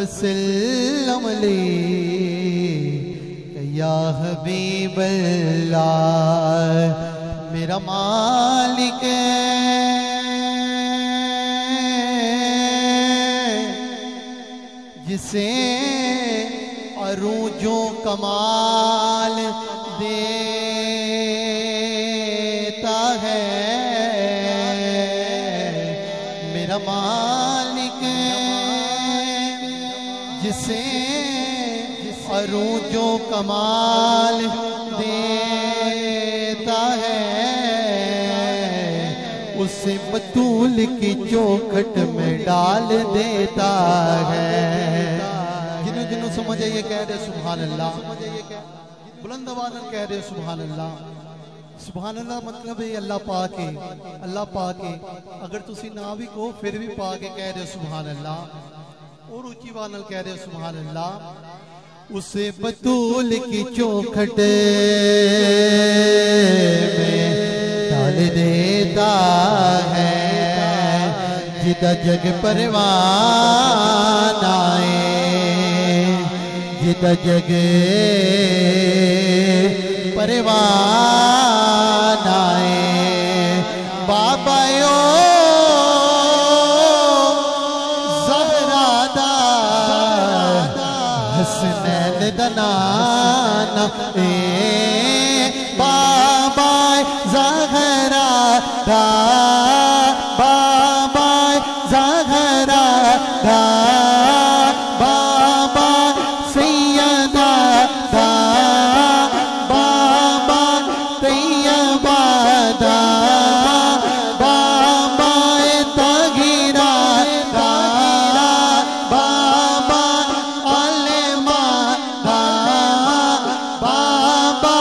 वसल्लम या हबीबल्लाह। मेरा मालिक जिसे अरूजों कमाल देता है, मेरा मालिक जिसे अरूजों कमाल देता है, उसे बतूल की चौखट में डाल देता है। जिन्हों जिन्हों समझ ये कह रहे सुभान अल्लाह, बुलंद आवाज़ में कह रहे सुभान अल्लाह। सुभान अल्लाह मतलब है अल्लाह पाक है, अल्लाह पाक है। अगर तुसी ना भी कहो फिर भी पाक है कह रहे सुभान अल्लाह। और ऊंची आवाज़ में कह रहे सुभान अल्लाह। उसे बतूल की चौखट में डाल देता है, जिदा जग परवान आए, जिदा जग परवान आए। बाबा यो ज़हरादा हसनैन दनाना ए बाबा ज़हरादा, बाबा ज़हरादा, बाबा सैयदा दा, बाबा तैयबा दा, बाबा तगीरा दा, बाबा आलिमा दा, बाबा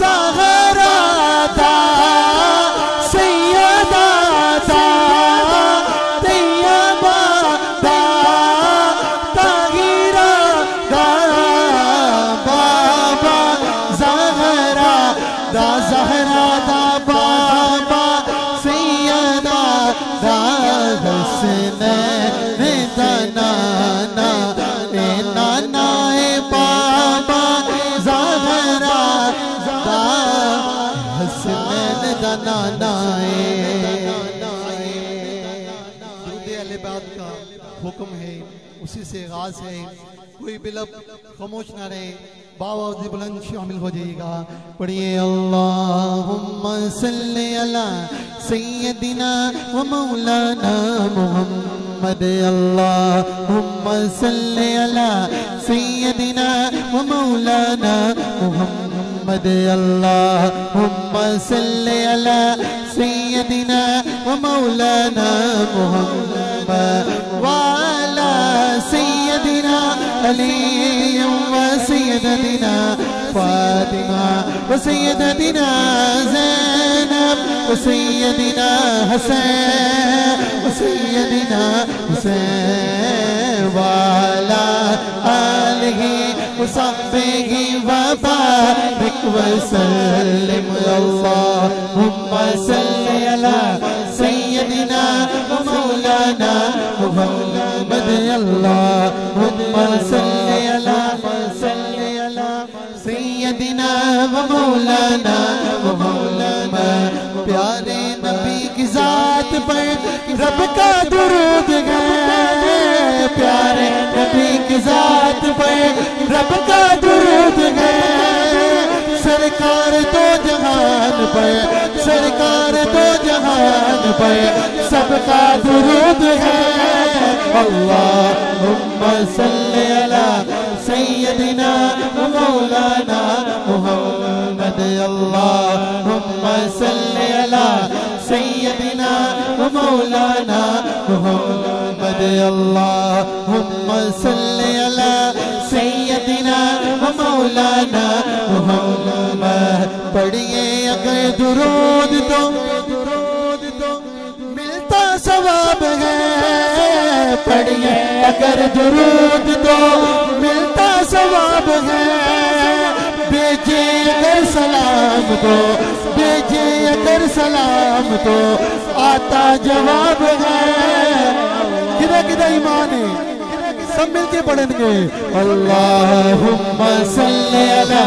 ज़हरा दा, सैयदा दा, तैयबा दा, तगीरा दा, बाबा ज़हरा दा, ज़हरा दा, बाबा सैयदा दा, हसनैन दा नाना ए नाना ए बाबा ज़हरा दा, हसनैन दा नाना ए। दुरूद अहले बैत का हुक्म है, उसी से आगाज़ है। कोई भी लब खामोश ना रहे, बावजूद बुलंद शामिल हो जाइएगा। पढ़िए अल्लाहुम्मा सल्ली अला सय्यदिना व मौलाना मुहम्मद, अल्लाहुम्मा सल्ली अला सय्यदिना व मौलाना मुहम्मद, अल्लाहुम्मा सल्ली अला सय्यदिना व मौलाना मुहम्मद व अला सय्यदिना अली व सय्यदतिना फातिमा व सय्यदतिना ज़ैनब व सय्यदिना हसन व सय्यदिना हुसैन व अला आलिहि व सहबिहि व बारिक व सल्लिम। अल्लाहुम्मा सल्ली अला सय्यदिना व मौलाना मुहम्मद, अल्लाहुम्मा सल्ली अला सय्यदिना व मौलाना मुहम्मद। प्यारे नबी की जात पर रब का दुरूद है, प्यारे नबी की जात पर रब का दुरूद है। सरकार दो जहान पर, सरकार दो जहान पर सबका दुरूद है। अल्लाहुम्मा सल्ली अला सय्यदिना व मौलाना मुहम्मद, अल्लाहुम्मा सल्ली अला सय्यदिना व मौलाना मुहम्मद, अल्लाहुम्मा सल्ली अला सय्यदिना व मौलाना मुहम्मद। पढ़िए अगर दुरूद तो मिलता सवाब है, पढ़िए अगर दुरूद तो मिलता सवाब है। भेजे अगर सलाम तो, भेजे अगर सलाम तो आता जवाब है। किधर किधर ईमान है, सब मिलके पढ़ेंगे। अल्लाहुम्मा सल्ली अला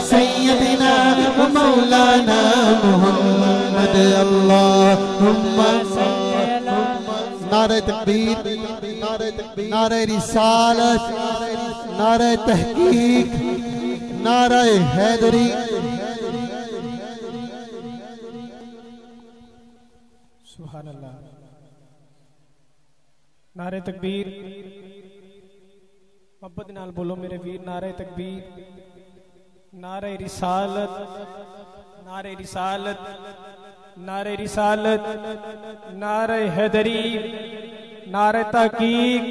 सय्यदिना व मौलाना मुहम्मद। अल्लाहुम्मा नारे तकबीर, नारे रिसालत, नारे तहकीक, नारे हैदरी। सुभान अल्लाह। नारे तकबीर, मोहब्बत नाल बोलो मेरे वीर। नारे तकबीर, नारे रिसालत, नारे रिसालत, नारे रिसालत, नारे हैदरी, नारे तहकीक,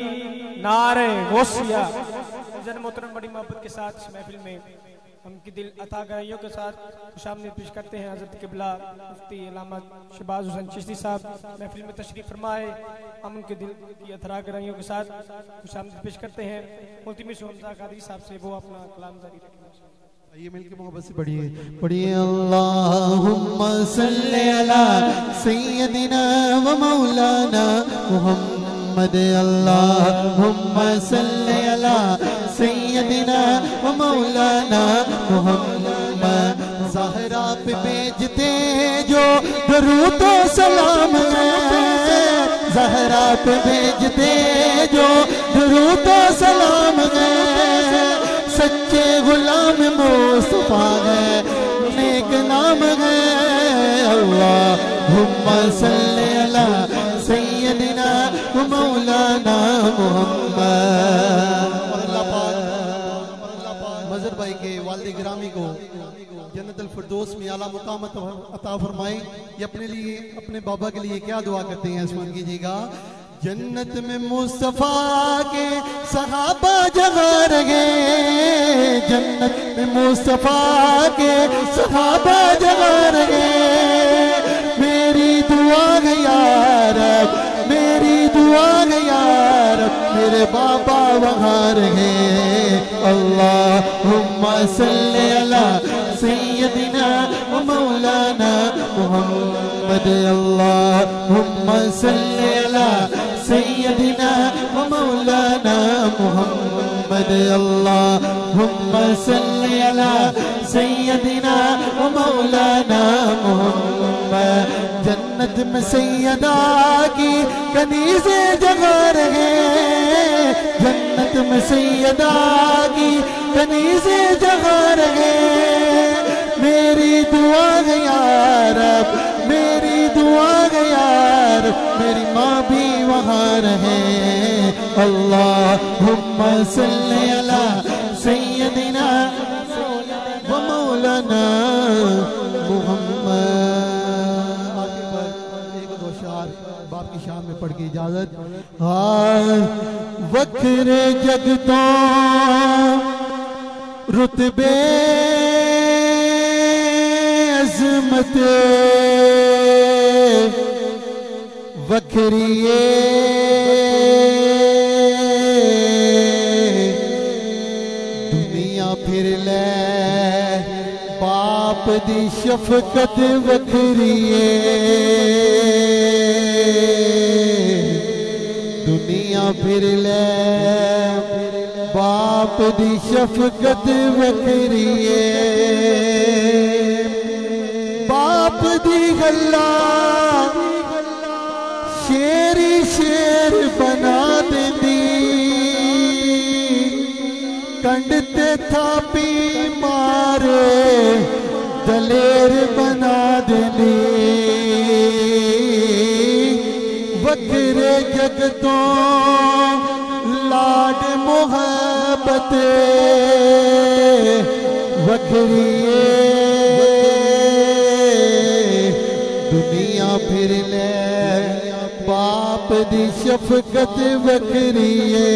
नारे गौसिया। जन मोहतरम बड़ी मोहब्बत के साथ इस महफिल में हम की दिल अता गहराइयों के साथ खुशामदीद पेश करते हैं हज़रत क़िबला मुफ्ती अल्लामा शहबाज हुसैन चिश्ती साहब महफिल में तशरीफ फरमाए। हम उनके दिल की अता गहराइयों के साथ खुशामदीद पेश करते हैं। मुल्तमिस हमजा कादरी साहब से वो अपना कलाम जारी रखें। ये मिलके मोहब्बत से पढ़िए अल्लाहुम्मा सल्ली अला सय्यदिना व मौलाना मुहम्मद। अल्लाहुम्मा सल्ली अला सय्यदिना व मौलाना मुहम्मद। ज़हरा पे भेजते जो दरूद व सलाम है, ज़हरा पे भेजते जो दरूद व सलाम है। सच्चे गुलाम मुस्तफा है, नेक नाम है। अल्लाहुम्मा सल्ली अला सय्यदिना व मौलाना मुहम्मद। मजहर भाई के वालिद गिरामी को जन्नतुल फिरदौस में आला मुकाम अता फरमाए। ये अपने लिए, अपने बाबा के लिए क्या दुआ करते हैं सुन कीजिएगा। जन्नत में मुस्तफा के सहाबा जगह रहे, जन्नत में मुस्तफा के सहाबा जगह रहे। मेरी दुआ है यार, मेरी दुआ है यार, मेरे बाबा वहाँ रहे। अल्लाहुम्मा सल्ली अला सय्यदिना व मौलाना मुहम्मद। अल्लाहुम्मा सल्ली अला सय्यदिना व मौलाना मुहम्मद। अल्लाहुम्मा सल्ली अला सय्यदिना व मौलाना मुहम्मद। जन्नत में सैयदा की कनीज़े जगह रहे, जन्नत में सैयदा की कनीज़े जगह रहे। मेरी दुआ है यार, मेरी दुआ है यार, मेरी माँ भी वहाँ रहे। अल्लाहुम्मा सल्ली अला सय्यदिना व मौलाना मुहम्मद। आगे पर एक दो शार बाप की शान में पढ़ के इजाजत। वखरे जगतों रुतबे अज़मत वखरिए दुनिया फिर ले बाप दी शफकत वखरिए। दुनिया फिर ले बाप दी शफकत वखरिए। बाप दी गल्ला शेरी शेर बना देंदी, कंड ते थापी मारे दलेर बना देंदी। वखरे जगतों लाड मोहब्बत वखरिए। दुनिया फिर ले बाप दी शफकत वखरिए।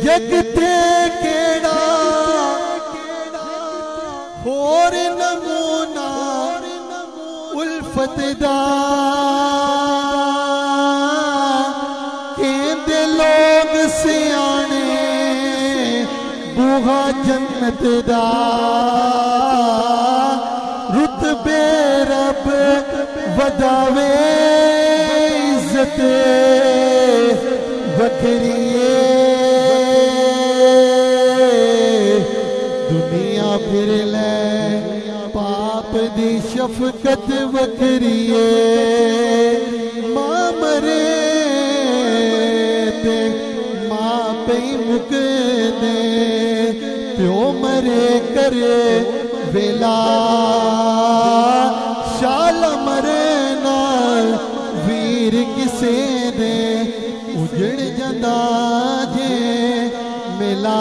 जगते केड़ा होर नमूना उल्फत दा, कहंदे लोग सियाने बूहा जन्नत दा। रुतबे रब वदावे इज्जत वखरिए दुनिया फिर ले पाप दी शफकत वखरिए मां मरे ते मां पे मुक दे प्यो मरे करे वेला शाल मरे नाल वीर किसे दे उजड़ जंदा जे मिला